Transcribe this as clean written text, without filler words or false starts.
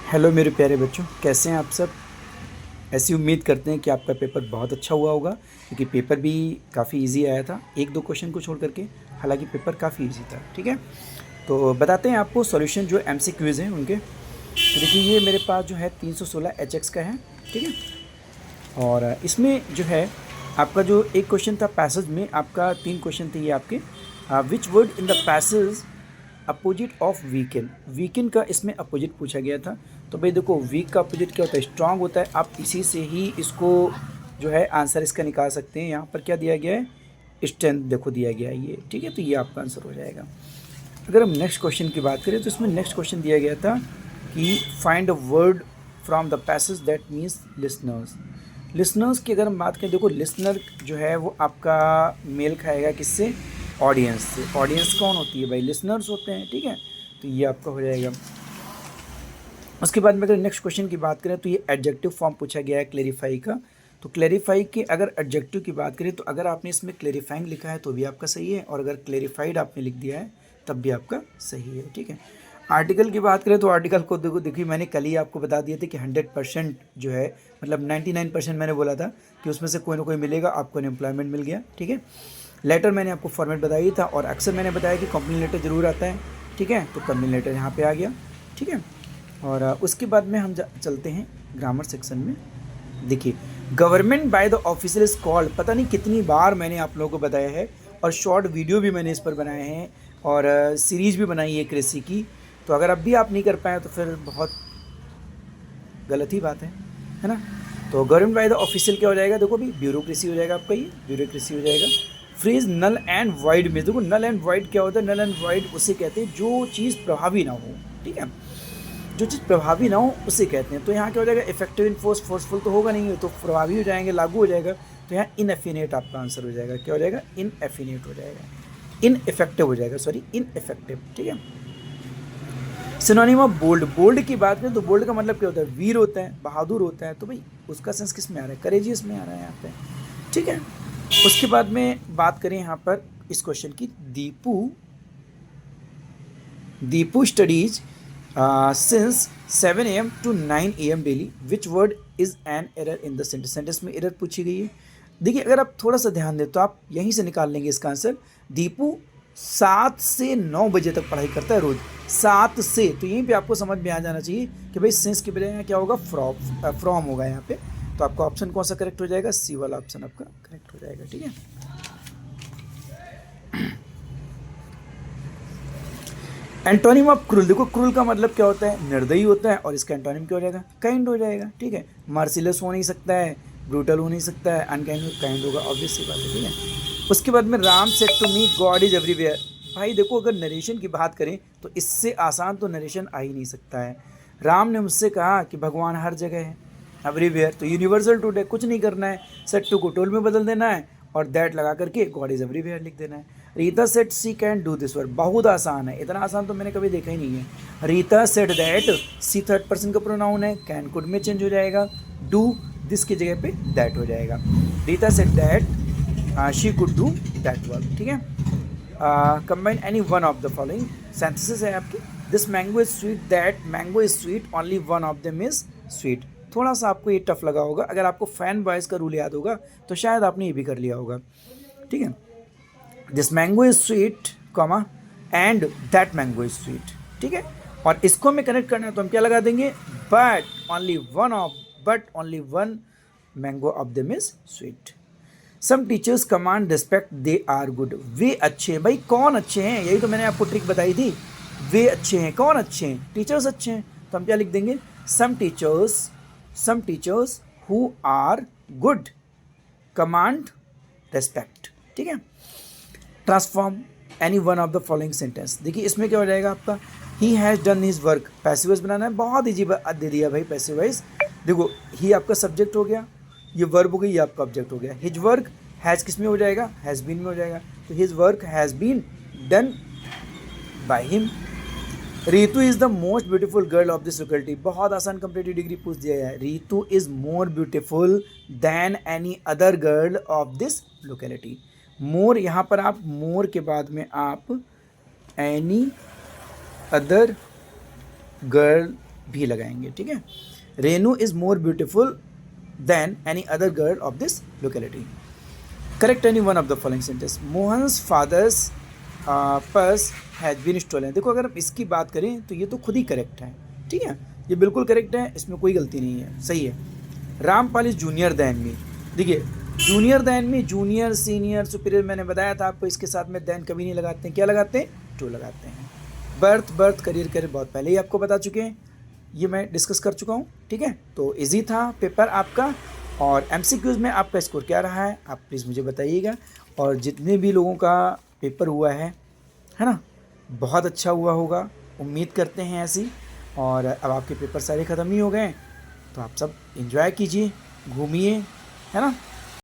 Hello मेरे प्यारे बच्चों, कैसे हैं आप सब। ऐसी उम्मीद करते हैं कि आपका पेपर बहुत अच्छा हुआ होगा, क्योंकि पेपर भी काफ़ी इजी आया था, एक दो क्वेश्चन को छोड़ करके। हालांकि पेपर काफ़ी इजी था। ठीक है, तो बताते हैं आपको सॉल्यूशन जो एमसीक्यूज़ हैं उनके। तो देखिए, ये मेरे पास जो है 316 एचएक्स का है। ठीक है, और इसमें जो है आपका जो एक क्वेश्चन था पैसेज में, आपका 3 क्वेश्चन थे ये आपके। Which word in the passage opposite of weekend. Weekend का इसमें अपोजिट पूछा गया था। तो भाई देखो, वीक का अपोजिट क्या होता है? स्ट्रांग होता है। आप इसी से ही इसको जो है आंसर इसका निकाल सकते हैं। यहाँ पर क्या दिया गया है? स्ट्रेंथ देखो दिया गया है ये। ठीक है, तो ये आपका आंसर हो जाएगा। अगर हम नेक्स्ट क्वेश्चन की बात करें तो इसमें नेक्स्ट क्वेश्चन दिया गया था कि find a word from the passage that means listeners. Listeners की अगर हम बात करें, देखो लिसनर जो है वो आपका मेल खाएगा किससे? ऑडियंस से। ऑडियंस कौन होती है भाई? लिसनर्स होते हैं। ठीक है, तो ये आपका हो जाएगा। उसके बाद में अगर नेक्स्ट क्वेश्चन की बात करें तो ये एडजेक्टिव फॉर्म पूछा गया है क्लेरिफाई का। तो क्लेरिफाई के अगर एडजेक्टिव की बात करें तो अगर आपने इसमें क्लेरिफाइंग लिखा है तो भी आपका सही है, और अगर क्लेरिफाइड आपने लिख दिया है तब भी आपका सही है। ठीक है, आर्टिकल की बात करें तो आर्टिकल को देखो, देखिए मैंने कल ही आपको बता दिया था कि 100% जो है, मतलब 99% मैंने बोला था कि उसमें से कोई ना कोई मिलेगा, आपको अनएम्प्लॉयमेंट मिल गया। ठीक है, लेटर मैंने आपको फॉर्मेट बताया था, और अक्सर मैंने बताया कि कंपनी लेटर ज़रूर आता है। ठीक है, तो कंपनी लेटर यहाँ पे आ गया। ठीक है, और उसके बाद में हम चलते हैं ग्रामर सेक्शन में। देखिए, government by the officer is called, पता नहीं कितनी बार मैंने आप लोगों को बताया है, और शॉर्ट वीडियो भी मैंने इस पर बनाए हैं, और सीरीज़ भी बनाई है कृषि की। तो अगर अब भी आप नहीं कर पाए तो फिर बहुत गलत ही बात है ना। तो गवर्नमेंट बाय द ऑफिशियल क्या हो जाएगा? देखो अभी ब्यूरोक्रेसी हो जाएगा आपका, ये ब्यूरोक्रेसी हो जाएगा। फ्रीज नल एंड वाइड में, देखो नल एंड वाइड क्या होता है? नल एंड वाइड उसे कहते हैं जो चीज़ प्रभावी ना हो। ठीक है, जो चीज़ प्रभावी ना हो उसे कहते हैं। तो यहाँ क्या हो जाएगा? इफेक्टिव इन फोर्स, फोर्सफुल तो होगा नहीं, तो प्रभावी हो जाएंगे, लागू हो जाएगा। तो यहाँ इनएफिनेट आपका आंसर हो जाएगा। क्या हो जाएगा? इनएफिनेट हो जाएगा, इनइफेक्टिव हो जाएगा, सॉरी इनइफेक्टिव। ठीक है, सिनोनिम ऑफ बोल्ड, बोल्ड की बात करें तो बोल्ड का मतलब क्या होता है? वीर होता है, बहादुर होता है। तो भाई उसका सेंस किस में आ रहा है? करेजियस में आ रहा है यहाँ पे। ठीक है, उसके बाद में बात करें यहाँ पर इस क्वेश्चन की। Deepu Deepu studies since 7 AM to 9 AM daily, which word is an error in the sentence. Sentence में एरर पूछी गई है। देखिए, अगर आप थोड़ा सा ध्यान दें तो आप यहीं से निकाल लेंगे इसका आंसर। दीपू 7 से 9 बजे तक पढ़ाई करता है रोज, 7 से। तो यहीं पे आपको समझ में आ जाना चाहिए कि भाई सिंस के बजाय यहाँ क्या होगा? फ्रॉम होगा यहाँ पे। तो आपका ऑप्शन कौन सा करेक्ट हो जाएगा? सी वाला ऑप्शन आपका करेक्ट हो जाएगा। ठीक है, एंटोनिम ऑफ क्रूल, देखो क्रूल का मतलब क्या होता है? निर्दयी होता है, और इसका एंटोनिम क्या हो जाएगा? काइंड हो जाएगा। ठीक है, मर्सिलेस हो नहीं सकता है, ब्रूटल हो नहीं सकता है, अनकाइंड काइंड होगा, ऑब्वियस सी बात है। ठीक है, उसके बाद में Ram said to me God is everywhere. भाई देखो, अगर नरेशन की बात करें तो इससे आसान तो नरेशन आ ही नहीं सकता है। राम ने मुझसे कहा कि भगवान हर जगह है, एवरीवेयर तो यूनिवर्सल टूडे, कुछ नहीं करना है, सेट टू को टोल में बदल देना है, और दैट लगा करके गॉड इज एवरीवेयर लिख देना है। Rita said she can do this work, बहुत आसान है, इतना आसान तो मैंने कभी देखा ही नहीं है। Rita said that, she third person का प्रोनाउन है, कैन कुड में चेंज हो जाएगा, डू दिस की जगह पे दैट हो जाएगा। Rita said that she could do that work. ठीक है, combine any one of the following sentences है आपकी। This mango is sweet, that mango is sweet, only one of them is sweet. थोड़ा सा आपको ये टफ लगा होगा, अगर आपको फैन बॉयज़ का रूल याद होगा तो शायद आपने ये भी कर लिया होगा। ठीक है, this mango is sweet comma and that mango is sweet. ठीक है, और इसको हमें कनेक्ट करना है तो हम क्या लगा देंगे? But only one mango of them is sweet. Some teachers command respect, they are good, वे अच्छे हैं। भाई कौन अच्छे हैं? यही तो मैंने आपको ट्रिक बताई थी। वे अच्छे हैं, कौन अच्छे हैं? टीचर्स अच्छे हैं। तो हम क्या लिख देंगे? Some teachers who are good command respect. ठीक है, transform any one of the following sentence. देखिए इसमें क्या हो जाएगा आपका? He has done his work, passive voice बनाना है, बहुत ईजी दे दिया भाई पैसिव वॉइस। देखो ही आपका सब्जेक्ट हो गया, ये वर्ब हो गई, ये आपका ऑब्जेक्ट हो गया। हिज वर्क, हैज़ किस में हो जाएगा? हैज़ बीन में हो जाएगा। तो his work has been done by him. Ritu is the most beautiful girl of this locality, बहुत आसान कंपेरेटिव डिग्री पूछ दिया है। Ritu is more beautiful than any other girl of this locality. More, यहाँ पर आप मोर के बाद में आप एनी अदर गर्ल भी लगाएंगे, ठीक है। Renu is more beautiful than any other girl of this locality. Correct any one of the following sentence. Mohan's father's purse has been stolen. देखो अगर हम इसकी बात करें तो ये तो खुद ही करेक्ट है, ठीक है, ये बिल्कुल करेक्ट है, इसमें कोई गलती नहीं है, सही है। Rampal is junior than me. देखिए junior than me, junior senior superior, मैंने बताया था आपको, इसके साथ में दैन कभी नहीं लगाते हैं, क्या लगाते हैं, टू लगाते हैं। बर्थ बर्थ करियर करियर बहुत पहले ही आपको बता चुके हैं, ये मैं डिस्कस कर चुका हूँ, ठीक है। तो इजी था पेपर आपका, और एमसीक्यूज़ में आपका स्कोर क्या रहा है आप प्लीज़ मुझे बताइएगा। और जितने भी लोगों का पेपर हुआ है ना, बहुत अच्छा हुआ होगा, उम्मीद करते हैं ऐसी। और अब आपके पेपर सारे ख़त्म ही हो गए, तो आप सब एंजॉय कीजिए, घूमिए, है ना।